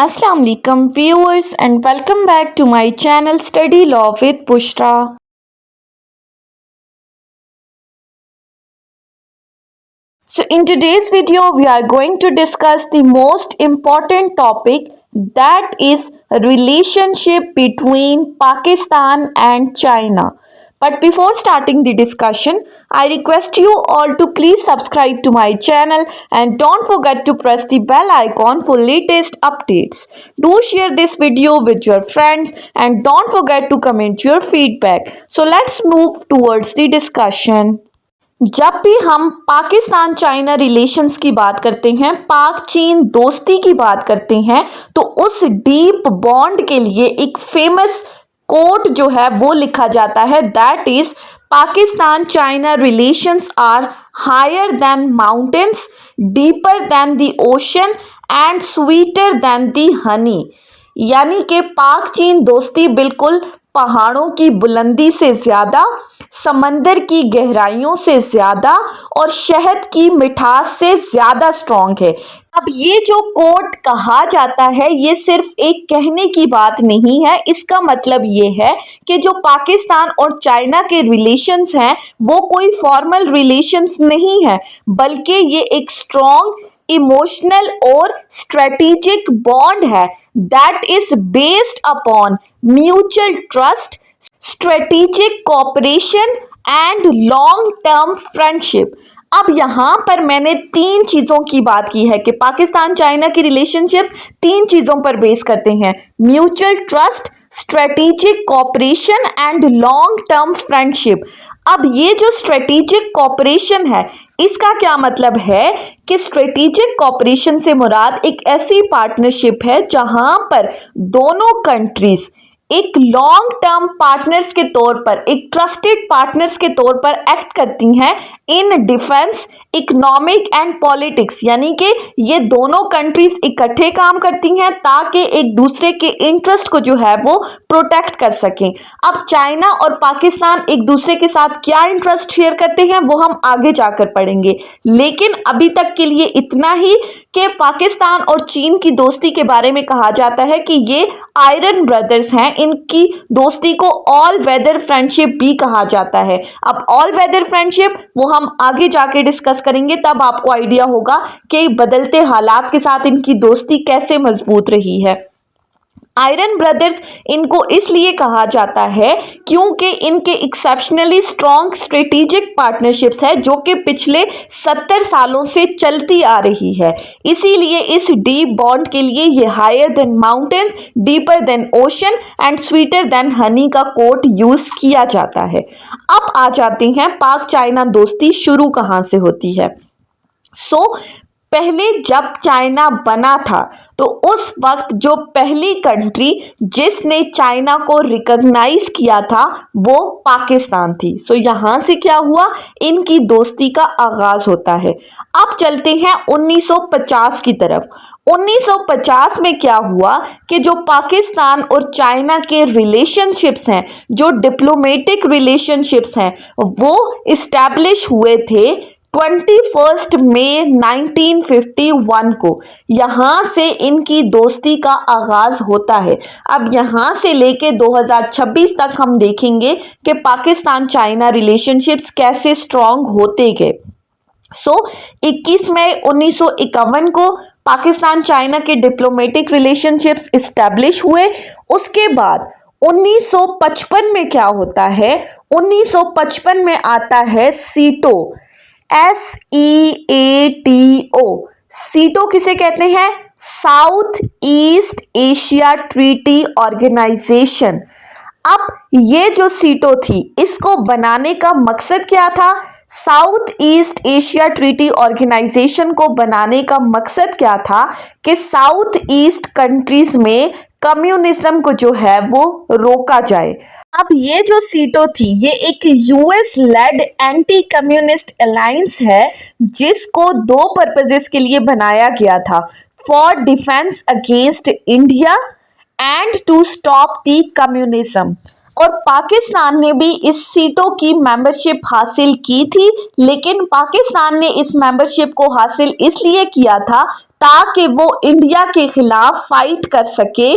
Assalamu alaikum viewers and welcome back to my channel Study Law with Bushra. So in today's video we are going to discuss the most important topic, that is relationship between Pakistan and China. But before starting the discussion, I request you all to please subscribe to my channel and don't forget to press the bell icon for latest updates. Do share this video with your friends and don't forget to comment your feedback. So let's move towards the discussion. जब भी हम Pakistan China relations की बात करते हैं, पाक चीन दोस्ती की बात करते हैं, तो उस डीप बॉन्ड के लिए एक फेमस कोट जो है वो लिखा जाता है, that is Pakistan China relations are higher than mountains, deeper than the ocean and sweeter than the honey. यानी कि पाक चीन दोस्ती बिल्कुल पहाड़ों की बुलंदी से ज़्यादा, समंदर की गहराइयों से ज़्यादा और शहद की मिठास से ज़्यादा स्ट्रॉन्ग है। अब ये जो कोट कहा जाता है ये सिर्फ एक कहने की बात नहीं है, इसका मतलब ये है कि जो पाकिस्तान और चाइना के रिलेशंस हैं वो कोई फॉर्मल रिलेशंस नहीं है, बल्कि ये एक स्ट्रॉन्ग इमोशनल और स्ट्रेटेजिक बॉन्ड है that is based upon mutual trust, strategic cooperation and long term friendship. अब यहाँ पर मैंने तीन चीज़ों की बात की है कि पाकिस्तान चाइना की रिलेशनशिप्स तीन चीज़ों पर बेस करते हैं, mutual trust, strategic cooperation and long term friendship. अब ये जो स्ट्रेटेजिक कोऑपरेशन है इसका क्या मतलब है कि स्ट्रेटेजिक कोऑपरेशन से मुराद एक ऐसी पार्टनरशिप है जहां पर दोनों कंट्रीज एक लॉन्ग टर्म पार्टनर्स के तौर पर, एक ट्रस्टेड पार्टनर्स के तौर पर एक्ट करती हैं in defence, economic and politics. यानी कि ये दोनों कंट्रीज इकट्ठे काम करती हैं ताकि एक दूसरे के इंटरेस्ट को जो है वो प्रोटेक्ट कर सकें। अब चाइना और पाकिस्तान एक दूसरे के साथ क्या इंटरेस्ट शेयर करते हैं वो हम आगे जाकर पढ़ेंगे, लेकिन अभी तक के लिए इतना ही कि पाकिस्तान और चीन की दोस्ती के बारे में कहा जाता है कि ये आयरन ब्रदर्स हैं। इनकी दोस्ती को ऑल वेदर फ्रेंडशिप भी कहा जाता है। अब ऑल वेदर फ्रेंडशिप वो हम आगे जाके डिस्कस करेंगे, तब आपको आइडिया होगा कि बदलते हालात के साथ इनकी दोस्ती कैसे मजबूत रही है। आयरन ब्रदर्स इनको इसलिए कहा जाता है क्योंकि इनके एक्सेप्शनली स्ट्रॉन्ग स्ट्रेटेजिक पार्टनरशिप्स है जो कि पिछले 70 सालों से चलती आ रही है। इसीलिए इस डीप बॉन्ड के लिए ये higher than mountains, deeper than ocean and sweeter than honey का कोट यूज किया जाता है। अब आ जाते हैं पाक चाइना दोस्ती शुरू कहाँ से होती है। पहले जब चाइना बना था तो उस वक्त जो पहली कंट्री जिसने चाइना को रिकॉग्नाइज किया था वो पाकिस्तान थी। यहाँ से क्या हुआ, इनकी दोस्ती का आगाज होता है। अब चलते हैं 1950 की तरफ। 1950 में क्या हुआ कि जो पाकिस्तान और चाइना के रिलेशनशिप्स हैं, जो डिप्लोमेटिक रिलेशनशिप्स हैं, वो इस्टेब्लिश हुए थे 21 मई 1951 को। यहाँ से इनकी दोस्ती का आगाज होता है। अब यहाँ से लेके 2026 तक हम देखेंगे कि पाकिस्तान चाइना रिलेशनशिप्स कैसे स्ट्रॉन्ग होते गए। 21 मई 1951 को पाकिस्तान चाइना के डिप्लोमेटिक रिलेशनशिप्स इस्टेब्लिश हुए। उसके बाद 1955 में क्या होता है, 1955 में आता है सीटो, SEATO। सीटो किसे कहते हैं, South East Asia Treaty Organization. अब ये जो सीटो थी इसको बनाने का मकसद क्या था, South East Asia Treaty Organization को बनाने का मकसद क्या था कि साउथ ईस्ट कंट्रीज में कम्युनिज्म को जो है वो रोका जाए। अब ये जो सीटो थी ये एक US led anti communist alliance है जिसको दो पर्पजेस के लिए बनाया गया था, for defence against India and to stop the communism. और पाकिस्तान ने भी इस सीटों की मेंबरशिप हासिल की थी, लेकिन पाकिस्तान ने इस मेंबरशिप को हासिल इसलिए किया था ताकि वो इंडिया के खिलाफ फाइट कर सके,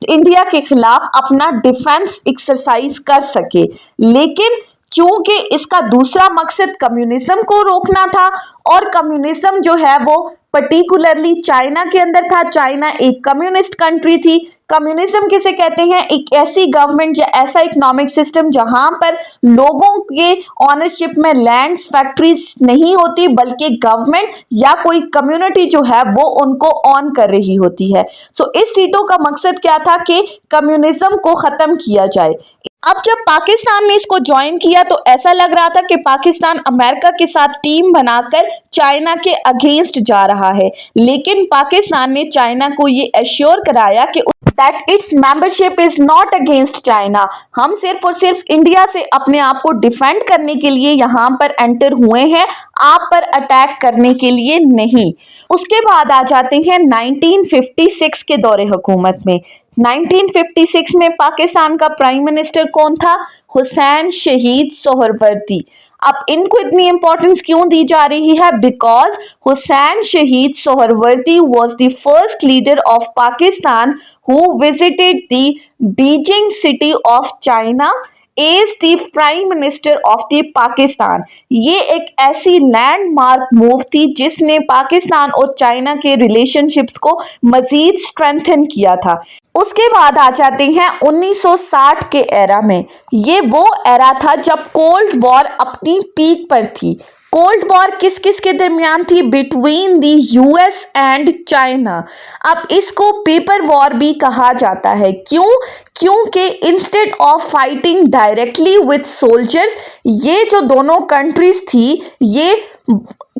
इंडिया के खिलाफ अपना डिफेंस एक्सरसाइज कर सके। लेकिन क्योंकि इसका दूसरा मकसद कम्युनिज्म को रोकना था, और कम्युनिज्म जो है वो पर्टिकुलरली चाइना के अंदर था। चाइना एक कम्युनिस्ट कंट्री थी। कम्युनिज्म किसे कहते हैं? एक ऐसी गवर्नमेंट या ऐसा इकोनॉमिक सिस्टम जहां पर लोगों के ऑनरशिप में लैंड्स, फैक्ट्रीज नहीं होती, बल्कि गवर्नमेंट या कोई कम्युनिटी जो है वो उनको ऑन कर रही होती है। सो इस सीटों का मकसद क्या था कि कम्युनिज्म को खत्म किया जाए। अब जब पाकिस्तान ने इसको ज्वाइन किया तो ऐसा लग रहा था कि पाकिस्तान अमेरिका के साथ टीम बनाकर चाइना के अगेंस्ट जा रहा है, लेकिन पाकिस्तान ने चाइना को ये एश्योर कराया कि that it's membership is not against China. हम सिर्फ और सिर्फ इंडिया से अपने आप को डिफेंड करने के लिए यहाँ पर एंटर हुए हैं, आप पर अटैक करने के लिए नहीं। उसके बाद आ जाते हैं 1956 के दौरे हुकूमत में। 1956 में पाकिस्तान का प्राइम मिनिस्टर कौन था? हुसैन शहीद सोहरवर्दी। अब इनको इतनी इंपॉर्टेंस क्यों दी जा रही है? Because Huseyn Shaheed Suhrawardy was the first leader of Pakistan who visited the Beijing city of China as the prime minister of the Pakistan. ये एक ऐसी लैंडमार्क मूव थी जिसने पाकिस्तान और चाइना के रिलेशनशिप्स को मजीद स्ट्रेंथन किया था। उसके बाद आ जाते हैं 1960 के एरा में। ये वो एरा था जब कोल्ड वॉर अपनी पीक पर थी। कोल्ड वॉर किस किस के दरमियान थी? Between the US and China. अब इसको पेपर वॉर भी कहा जाता है। क्यों? क्योंकि instead of fighting directly with soldiers, ये जो दोनों कंट्रीज थी ये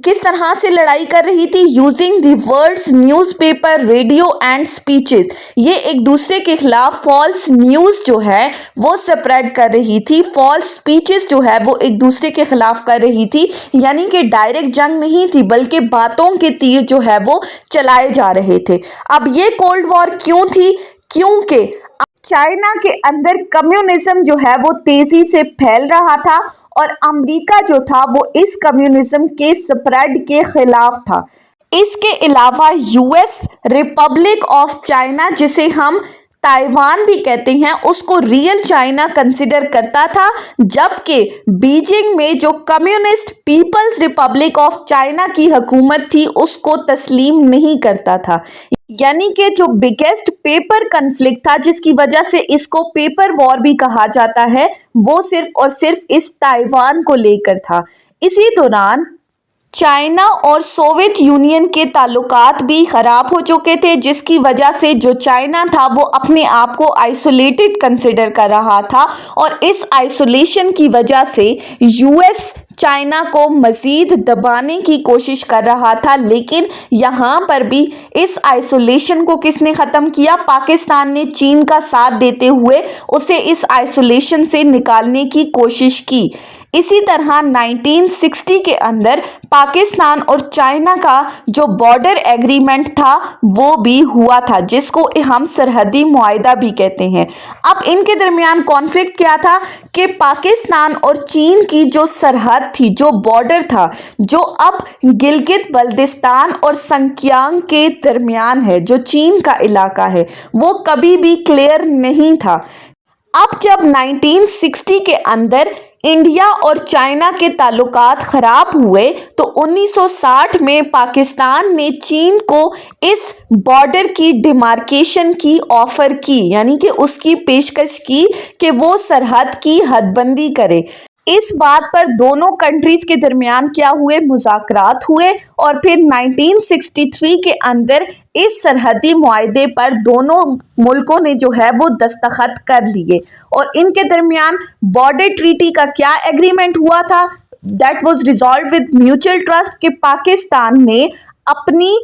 किस तरह से लड़ाई कर रही थी? Using the words, newspaper, radio and speeches. ये एक दूसरे के खिलाफ फॉल्स न्यूज़ जो है वो स्प्रेड कर रही थी, फॉल्स स्पीचेस जो है वो एक दूसरे के खिलाफ कर रही थी। यानी कि डायरेक्ट जंग नहीं थी, बल्कि बातों के तीर जो है वो चलाए जा रहे थे। अब ये कोल्ड वॉर क्यों थी? क्योंकि चाइना के अंदर कम्युनिज्म जो है वो तेजी से फैल रहा था, और अमेरिका जो था वो इस कम्युनिज्म के स्प्रेड के खिलाफ था। इसके अलावा यूएस रिपब्लिक ऑफ चाइना, जिसे हम ताइवान भी कहते हैं, उसको रियल चाइना कंसिडर करता था, जबकि बीजिंग में जो communist people's republic of China की हुकूमत थी उसको तस्लीम नहीं करता था। यानी कि जो बिगेस्ट पेपर कन्फ्लिक्ट था, जिसकी वजह से इसको पेपर वॉर भी कहा जाता है, वो सिर्फ और सिर्फ इस ताइवान को लेकर था। इसी दौरान चाइना और सोवियत यूनियन के ताल्लुकात भी ख़राब हो चुके थे, जिसकी वजह से जो चाइना था वो अपने आप को आइसोलेटेड कंसिडर कर रहा था, और इस आइसोलेशन की वजह से यूएस चाइना को मज़ीद दबाने की कोशिश कर रहा था। लेकिन यहाँ पर भी इस आइसोलेशन को किसने ख़त्म किया? पाकिस्तान ने चीन का साथ देते हुए उसे इस आइसोलेशन से निकालने की कोशिश की। इसी तरह 1960 के अंदर पाकिस्तान और चाइना का जो बॉर्डर एग्रीमेंट था वो भी हुआ था, जिसको हम सरहदी मुआहिदा भी कहते हैं। अब इनके दरमियान कॉन्फ्लिक्ट क्या था कि पाकिस्तान और चीन की जो सरहद थी, जो बॉर्डर था, जो अब गिलगित बल्तिस्तान और संक्यांग के दरमियान है, जो चीन का इलाका है, वो कभी भी क्लियर नहीं था। अब जब 1960 के अंदर इंडिया और चाइना के ताल्लुकात ख़राब हुए तो 1960 में पाकिस्तान ने चीन को इस बॉर्डर की डिमार्केशन की ऑफ़र की, यानी कि उसकी पेशकश की कि वो सरहद की हदबंदी करे। इस बात पर दोनों कंट्रीज़ के दरमियान क्या हुए? मुज़ाकरात हुए, और फिर 1963 के अंदर इस सरहदी मुआहदे पर दोनों मुल्कों ने जो है वो दस्तखत कर लिए। और इनके दरमियान बॉर्डर ट्रीटी का क्या एग्रीमेंट हुआ था? That was resolve with mutual trust कि पाकिस्तान ने अपनी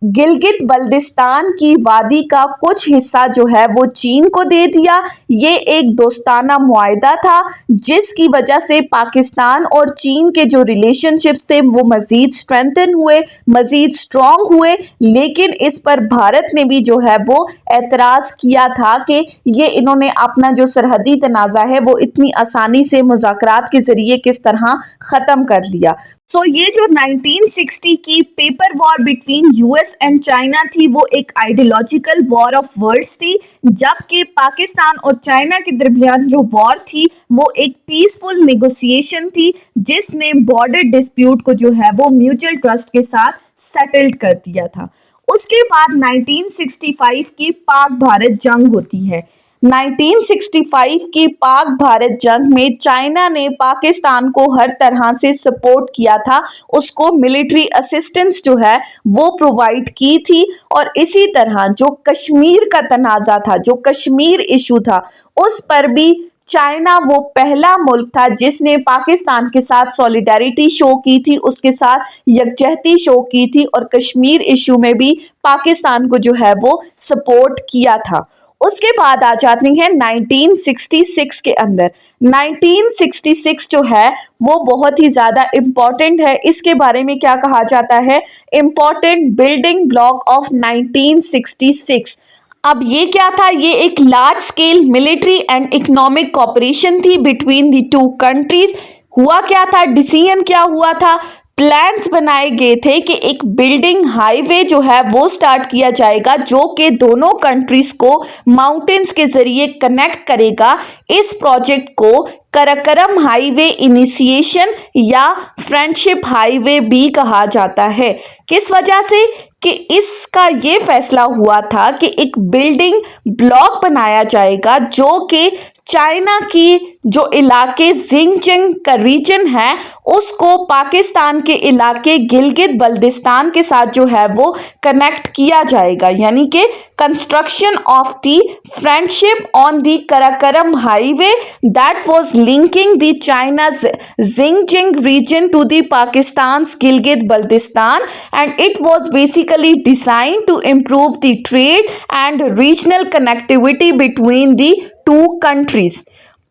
गिलगित बल्तिस्तान की वादी का कुछ हिस्सा जो है वो चीन को दे दिया। ये एक दोस्ताना मुआहिदा था, जिसकी वजह से पाकिस्तान और चीन के जो रिलेशनशिप्स थे वो मज़ीद स्ट्रेंथन हुए, मज़ीद स्ट्रॉन्ग हुए। लेकिन इस पर भारत ने भी जो है वो एतराज़ किया था कि ये इन्होंने अपना जो सरहदी तनाज़ा है वो इतनी आसानी से मुज़ाकरात के ज़रिए किस तरह ख़त्म कर लिया। सो ये जो 1960 की paper war between US and China थी वो एक आइडियोलॉजिकल वॉर ऑफ वर्ड्स थी, जबकि पाकिस्तान और चाइना के दरमियान जो वॉर थी वो एक पीसफुल नेगोशिएशन थी जिसने बॉर्डर डिस्प्यूट को जो है वो म्यूचुअल ट्रस्ट के साथ सेटल्ड कर दिया था। उसके बाद 1965 की पाक भारत जंग होती है। 1965 की पाक भारत जंग में चाइना ने पाकिस्तान को हर तरह से सपोर्ट किया था, उसको मिलिट्री असिस्टेंस जो है वो प्रोवाइड की थी। और इसी तरह जो कश्मीर का तनाज़ा था, जो कश्मीर इशू था, उस पर भी चाइना वो पहला मुल्क था जिसने पाकिस्तान के साथ सॉलिडारिटी शो की थी, उसके साथ यकजहती शो की थी और कश्मीर इशू में भी पाकिस्तान को जो है वो सपोर्ट किया था। उसके बाद आ जाती है 1966 के अंदर। 1966 जो है वो बहुत ही ज़्यादा इम्पॉर्टेंट है। इसके बारे में क्या कहा जाता है, इम्पॉर्टेंट बिल्डिंग ब्लॉक ऑफ 1966। अब ये क्या था, ये एक large scale military and economic cooperation थी बिटवीन द टू कंट्रीज। हुआ क्या था, डिसीजन क्या हुआ था, प्लान्स बनाए गए थे कि एक बिल्डिंग हाईवे जो है वो स्टार्ट किया जाएगा जो कि दोनों कंट्रीज को माउंटेन्स के जरिए कनेक्ट करेगा। इस प्रोजेक्ट को कराकरम हाईवे इनिशिएशन या फ्रेंडशिप हाईवे भी कहा जाता है। किस वजह से कि इसका ये फैसला हुआ था कि एक बिल्डिंग ब्लॉक बनाया जाएगा जो कि चाइना की जो इलाके जिंगजिंग का रीजन है उसको पाकिस्तान के इलाके गिलगित बल्दिस्तान के साथ जो है वो कनेक्ट किया जाएगा, यानी कि construction of the friendship on the Karakoram highway that was linking the चाइना's Jingjing region to the Pakistan's Gilgit Baltistan, and it was basically designed to improve the trade and regional connectivity between the two countries।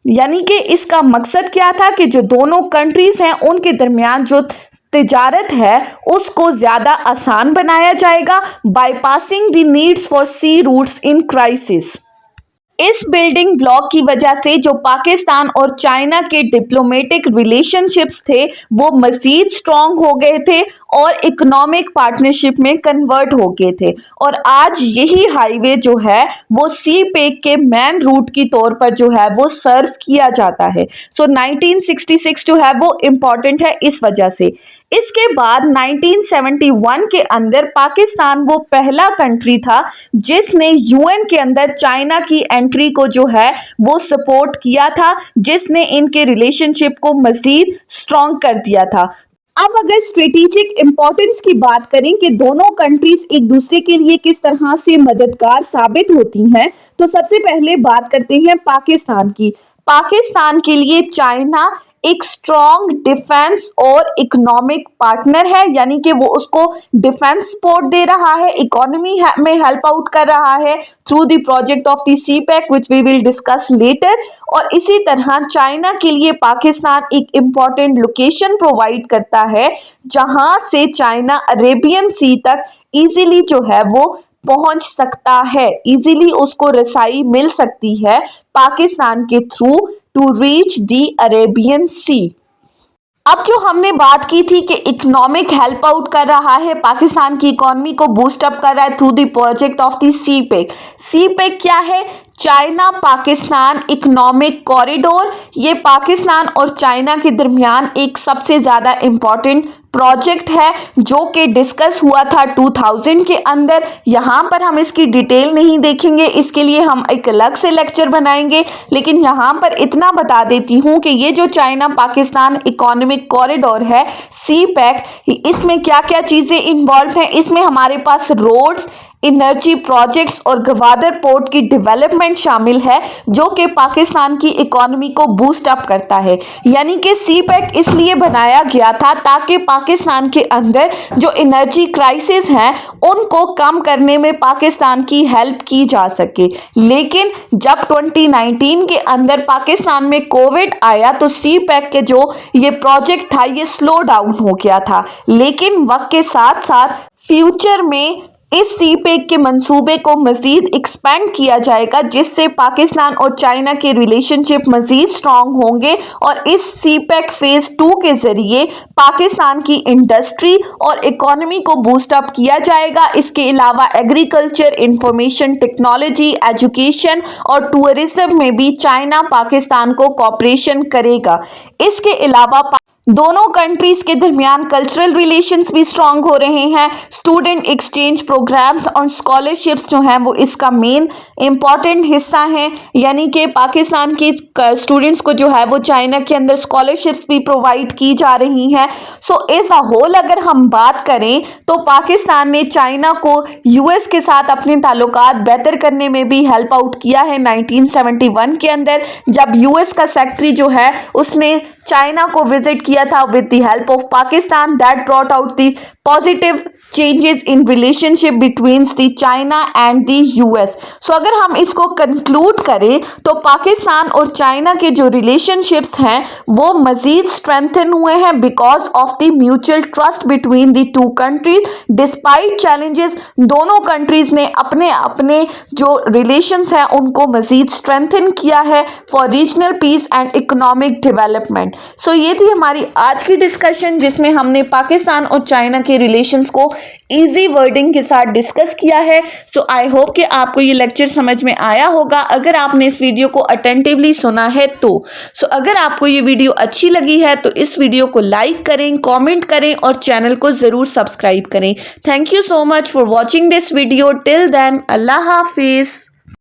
यानी कि इसका मकसद क्या था कि जो दोनों countries हैं उनके दरमियान जो तिजारत है उसको ज़्यादा आसान बनाया जाएगा, bypassing the needs for sea roots in crisis. इस बिल्डिंग ब्लॉक की वजह से जो पाकिस्तान और चाइना के डिप्लोमेटिक रिलेशनशिप्स थे वो मजीद स्ट्रॉन्ग हो गए थे और इकोनॉमिक पार्टनरशिप में कन्वर्ट हो गए थे। और आज यही हाईवे जो है वो सी पेक के मेन रूट की तौर पर जो है वो सर्व किया जाता है। सो 1966 जो है वो इम्पॉर्टेंट है इस वजह से। इसके बाद 1971 के अंदर पाकिस्तान वो पहला कंट्री था जिसने यूएन के अंदर चाइना की एंट्री को जो है वो सपोर्ट किया था, जिसने इनके रिलेशनशिप को मजीद स्ट्रॉन्ग कर दिया था। अब अगर स्ट्रेटेजिक इंपॉर्टेंस की बात करें कि दोनों कंट्रीज एक दूसरे के लिए किस तरह से मददगार साबित होती हैं, तो सबसे पहले बात करते हैं पाकिस्तान की। पाकिस्तान के लिए चाइना एक स्ट्रॉन्ग डिफेंस और इकोनॉमिक पार्टनर है, यानी कि वो उसको डिफेंस सपोर्ट दे रहा है, इकोनॉमी में हेल्प आउट कर रहा है through the project of the CPEC which we will discuss later. और इसी तरह चाइना के लिए पाकिस्तान एक इम्पॉर्टेंट लोकेशन प्रोवाइड करता है जहां से चाइना अरेबियन सी तक इजीली जो है वो पहुंच सकता है, इजीली उसको रसाई मिल सकती है पाकिस्तान के through to reach the Arabian sea. अब जो हमने बात की थी कि इकोनॉमिक हेल्प आउट कर रहा है, पाकिस्तान की इकोनॉमी को बूस्ट अप कर रहा है through the project of the CPEC. CPEC क्या है, चाइना पाकिस्तान इकोनॉमिक कॉरिडोर। ये पाकिस्तान और चाइना के दरमियान एक सबसे ज़्यादा इम्पॉर्टेंट प्रोजेक्ट है जो कि डिस्कस हुआ था 2000 के अंदर। यहाँ पर हम इसकी डिटेल नहीं देखेंगे, इसके लिए हम एक अलग से लेक्चर बनाएंगे, लेकिन यहाँ पर इतना बता देती हूँ कि ये जो चाइना पाकिस्तान इकोनॉमिक कॉरिडोर है सी पैक, इसमें क्या क्या चीज़ें इन्वॉल्व हैं। इसमें हमारे पास रोड्स, एनर्जी प्रोजेक्ट्स और गवादर पोर्ट की डेवलपमेंट शामिल है जो कि पाकिस्तान की इकोनॉमी को बूस्ट अप करता है। यानी कि सी पैक इसलिए बनाया गया था ताकि पाकिस्तान के अंदर जो एनर्जी क्राइसिस हैं उनको कम करने में पाकिस्तान की हेल्प की जा सके। लेकिन जब 2019 के अंदर पाकिस्तान में कोविड आया तो सी पैक के जो ये प्रोजेक्ट था ये स्लो डाउन हो गया था। लेकिन वक्त के साथ साथ फ्यूचर में इस सी पैक के मंसूबे को मजीद एक्सपेंड किया जाएगा, जिससे पाकिस्तान और चाइना के रिलेशनशिप मजीद स्ट्रॉन्ग होंगे और इस सी पैक फेज 2 के जरिए पाकिस्तान की इंडस्ट्री और इकोनॉमी को बूस्ट अप किया जाएगा। इसके अलावा एग्रीकल्चर, इंफॉर्मेशन टेक्नोलॉजी, एजुकेशन और टूरिज्म में भी चाइना पाकिस्तान को कोऑपरेशन करेगा। इसके अलावा दोनों कंट्रीज के दरमियान कल्चरल रिलेशंस भी स्ट्रांग हो रहे हैं। स्टूडेंट एक्सचेंज प्रोग्राम्स और स्कॉलरशिप्स जो हैं वो इसका मेन इंपॉर्टेंट हिस्सा हैं, यानी कि पाकिस्तान के स्टूडेंट्स को जो है वो चाइना के अंदर स्कॉलरशिप्स भी प्रोवाइड की जा रही हैं। सो एज अ होल अगर हम बात करें तो पाकिस्तान ने चाइना को यूएस के साथ अपने ताल्लुकात बेहतर करने में भी हेल्प आउट किया है 1971 के अंदर, जब यूएस का सेक्रेटरी जो है उसने चाइना को विजिट किया था with the help of Pakistan, that brought out the positive changes in relationship between the China and the US. So अगर हम इसको कंक्लूड करें तो पाकिस्तान और चाइना के जो रिलेशनशिप्स हैं वो मजीद स्ट्रेंथन हुए हैं because of the mutual trust between the two countries. Despite challenges दोनों कंट्रीज ने अपने अपने जो रिलेशंस हैं उनको मजीद स्ट्रेंथन किया है for regional peace and economic development. So ये थी हमारी आज की डिस्कशन जिसमें हमने पाकिस्तान और चाइना के रिलेशंस को इजी वर्डिंग के साथ डिस्कस किया है। सो आई होप कि आपको ये लेक्चर समझ में आया होगा अगर आपने इस वीडियो को अटेंटिवली सुना है तो। सो अगर आपको ये वीडियो अच्छी लगी है तो इस वीडियो को लाइक करें, कमेंट करें और चैनल को ज़रूर सब्सक्राइब करें। Thank you so much for watching this video. Till then, Allah हाफिज़।